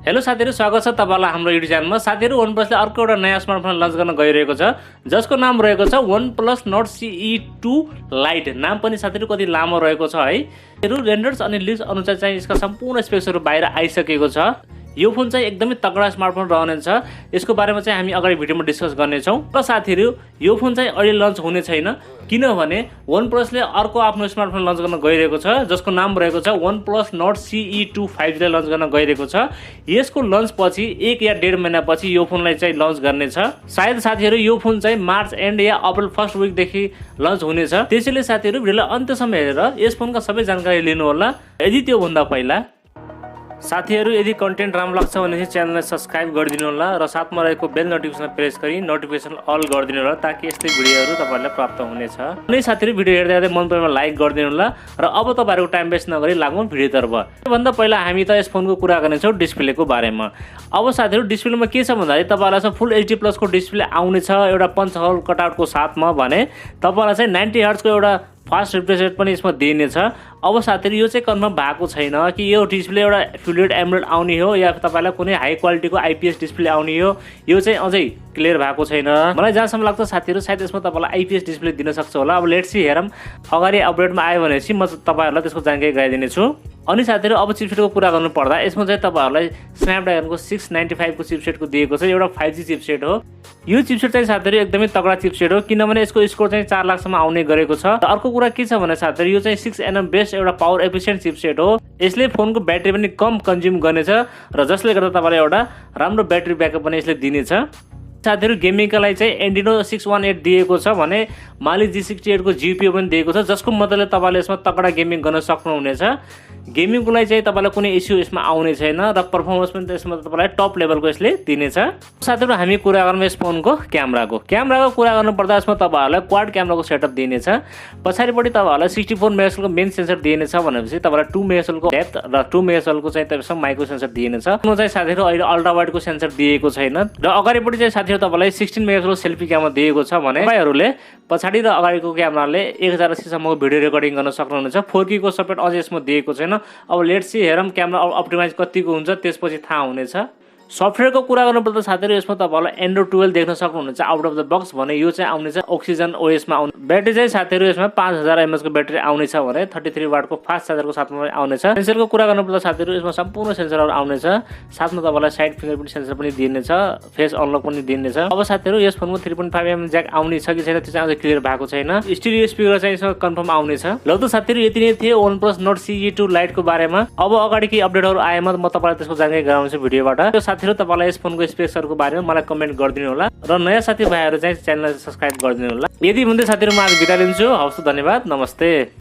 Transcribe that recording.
Hello साथीहरु, स्वागत छ तपाईहरुलाई हाम्रो युट्युब च्यानलमा। साथीहरु, OnePlusले अर्को एउटा नयाँ स्मार्टफोन लन्च गर्न गइरहेको छ जसको नाम रहेको छ OnePlus Nord CE2 Lite। नाम पनि साथीहरु कति लामो रहेको छ है। रेन्डर्स अनि लिक्स अनुसार चाहिँ यसका सम्पूर्ण स्पेक्सहरु बाहिर आइसकेको छ। यो फोन चाहिँ एकदमै तगडा स्मार्टफोन रहनेछ। यसको बारेमा चाहिँ हामी अगाडि भिडियोमा डिस्कस गर्ने छौं। र साथीहरु, यो फोन चाहिँ अहिले लन्च हुने छैन किनभने OnePlusले अर्को आफ्नो स्मार्टफोन लन्च गर्न गइरहेको छ जसको नाम रहेको छ OnePlus Nord CE2 5G lunch गर्न गइरहेको छ। यसको लन्च पछि 1 या 1.5 महिना पछि यो फोनलाई चाहिँ लन्च गर्नेछ। सायद साथीहरु यो फोन चाहिँ मार्च एन्ड या अप्रिल फर्स्ट विक देखि लन्च हुनेछ। त्यसैले साथीहरु भिडियोलाई अन्त्यसम्म हेरेर यस फोनका सबै जानकारी लिनु होला। यदि त्यो भन्दा पहिला साथीहरु, यदि कन्टेन्ट राम्रो लाग्छ भने च्यानललाई सब्स्क्राइब गरिदिनु होला र साथमा रहेको बेल नोटिफिकेसन प्रेस गरी नोटिफिकेसन अल गरिदिनु होला ताकि यस्तै भिडियोहरु तपाईहरुलाई प्राप्त हुनेछ। अनि साथीहरु, भिडियो हेर्दै हेर्दै मन परेमा लाइक गरिदिनु होला र अब तपाईहरुको टाइम वेस्ट नगरी लागौं भिडियोतर्फ। त्योभन्दा पहिला हामी त यस फोनको कुरा गर्नेछौं डिस्प्लेको बारेमा। अब साथीहरु, डिस्प्लेमा के छ भन्दाखेरि तपाईहरुलाई फुल एचडी प्लस को डिस्प्ले आउने छ एउटा पंच होल कटआउटको साथमा। भने तपाईहरुलाई चाहिँ 90 हर्ट्ज को एउटा फास्ट रिफ्रेश रेट पनि यसमा दिइनेछ। अब साथीहरु, यो चाहिँ कन्फर्म भएको छैन कि यो डिस्प्ले एउटा फुल एमोलेड आउने हो या तपाईलाई कुनै हाई क्वालिटीको आईपीएस डिस्प्ले आउने हो, यो चाहिँ अझै क्लियर भएको छैन। मलाई जहाँसम्म लाग्छ साथीहरु, सायद यसमा तपाईलाई आईपीएस डिस्प्ले दिन सक्छ होला। अब लेट्स सी, हेरौं अगाडि अपडेटमा आयो भनेपछि म तपाईहरुलाई त्यसको जानकारी गराइदिने छु। अनि साथीहरु, अब चिपसेटको कुरा गर्नु पर्दा यसमा चाहिँ तपाईहरुलाई स्न्यापड्रागनको 695 को चिपसेटको दिएको छ। एउटा 5G चिपसेट हो। यो चिपसेट चाहिँ साथीहरु एकदमै तगडा चिपसेट हो किनभने यसको स्कोर चाहिँ 4 लाख सम्म आउने गरेको छ। र अर्को कुरा के छ भने साथीहरु, यो चाहिँ 6nm बेस्ड एउटा पावर एफिसिएन्ट चिपसेट हो। यसले फोनको ब्याट्री पनि कम कन्ज्युम गर्नेछ र जसले गर्दा तपाईलाई एउटा राम्रो ब्याट्री ब्याकअप पनि यसले दिनेछ। साथीहरु, गेमिङका लागि चाहिँ एन्डिनो 618 दिएको छ भने माली G68 को जीपीयू पनि दिएको छ जसको मद्दतले तपाईले यसमा तगडा गेमिङ गर्न सक्नुहुनेछ। गेमिङको लागि चाहिँ तपाईलाई कुनै इस्यु यसमा आउने छैन र परफर्मेन्स पनि यसमा तपाईलाई टप लेभलको यसले दिनेछ। साथीहरु, हामी कुरा गरौँ यस फोनको क्यामेराको कुरा गर्नु पर्दा यसमा तपाईहरुलाई क्वाड क्यामेराको सेटअप दिनेछ। पछाडिपट्टि तपाईहरुलाई 64 मेगापिक्सलको मेन सेन्सर दिनेछ भनेपछि तपाईलाई 2 मेगापिक्सलको डेप्थ र 2 मेगापिक्सलको चाहिँ तपाईसँग माइक्रो सेन्सर दिनेछ। यो चाहिँ साथीहरु अहिले अल्ट्रा वाइडको सेन्सर दिएको छैन र अगाडिपट्टि चाहिँ साथीहरु तपाईलाई 16 मेगापिक्सलको सेल्फी क्यामेरा दिएको छ भने तपाईहरुले पछाडी र अगाडिको क्यामेराले 1080 सम्मको भिडियो रेकर्डिङ गर्न सक्नुहुनेछ। 4K को सपोर्ट अझै यसमा दिएको छैन। अब लेट्स सी, हेरौं क्यामेरा अप्टिमाइज कतिको हुन्छ त्यसपछि थाहा हुनेछ। सफ्टवेयरको कुरा गर्नुपर्दा साथीहरु यसमा तपाईहरुलाई एन्ड्रोइड 12 देख्न सक्नुहुनेछ आउट अफ द बक्स। भने यो चाहिँ आउनेछ ओक्सिजन ओएस मा आउने। ब्याट्री चाहिँ साथीहरु यसमा 5000 mAh को ब्याट्री आउनेछ भने 33 वाटको फास्ट चार्जरको साथमा आउनेछ। सेन्सरको कुरा गर्नुपर्दा साथीहरु यसमा सम्पूर्ण सेन्सरहरु आउनेछ। साथमा तपाईलाई साइड फिंगरप्रिन्ट सेन्सर पनि दिनेछ, फेस अनलक पनि दिनेछ। अब साथीहरु, यस फोनमा 3.5mm ज्याक आउने छ कि छैन त्यो चाहिँ अझै क्लियर भएको छैन। स्टिरियो स्पिकर चाहिँ यसमा कन्फर्म आउनेछ। ल त साथीहरु, यति नै थियो OnePlus Nord CE2 Lite को बारेमा। अब अगाडि के अपडेटहरु आएमा म तपाईलाई त्यसको जानकारी गराउँछु भिडियोबाट। यो साथीहरु, तपाईलाई यस फोनको स्पेक्सहरुको बारेमा मलाई कमेन्ट गरिदिनु होला र नयाँ साथीभाइहरु चाहिँ च्यानललाई सब्स्क्राइब गरिदिनु होला। यदि भन्दै साथीहरु, म आज बिदा लिन्छु। हवस्, धन्यवाद, नमस्ते।